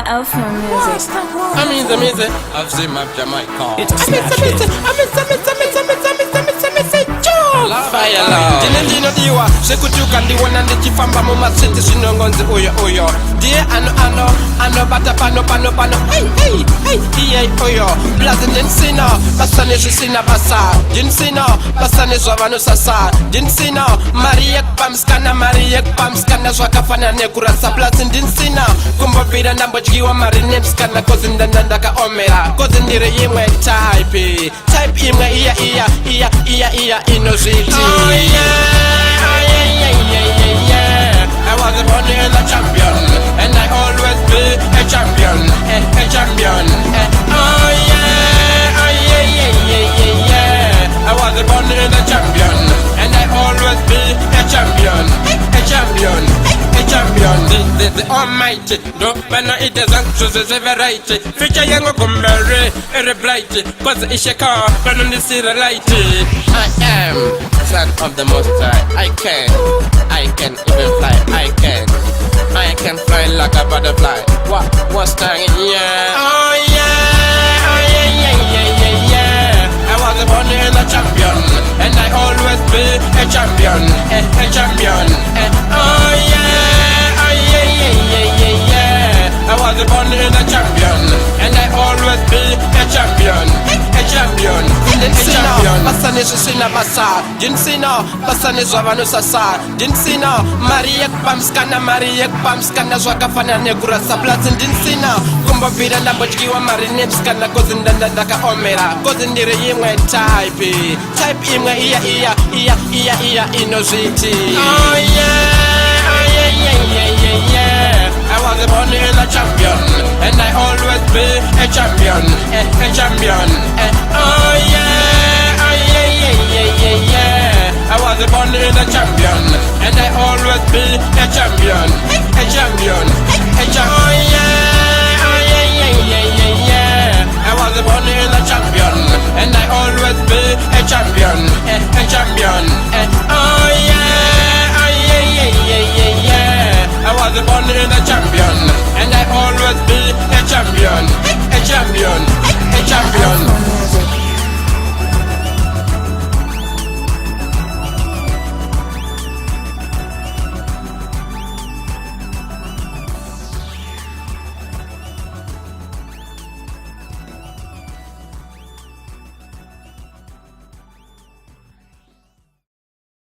Alpha Music. Amazing. I've seen my Jamaica. It's amazing. Fire love. Dino diwa, sekuchuka ndiwona ndichifamba mu masiti sinongonzi uyo. Die ano bata pano. Hey, iye uyo. Blazi dinsino, basane shisina basa. Dinsino, basane zwavano sasa. Dinsino, Mariek pamskana zwakafana nekurasa. Blazi dinsino, kumbobira ndambochkiwa marinepskana kozindandandaka omera. Kozindire yimwe type imwe iya inoziti. Oh yeah. I was born as a champion, and I always be a champion, a champion. Oh yeah. I was born as a champion, and I always be a champion, a champion, a champion. The Almighty, no man it doesn't choose a variety. Future young Kumbere, a blight, cause it's a car, but on the city light. I am son of the Most High. I can even fly. I can fly like a butterfly. What's that? Yeah. Oh yeah. I was born as a champion, and I always be a champion, a champion. Oh yeah. I was born as a champion, and I always be a champion, a champion, a champion. Basane shisina basa, dinsino, basane zwavano sasa, dinsino, Mariek pamskana zwakafana nekurasa. Blazi dinsino, kumbobira ndambochkiwa marinepskana kozindandandaka omera. Kozindire yimwe type imwe iya inoziti. Oh yeah. I was born as a champion,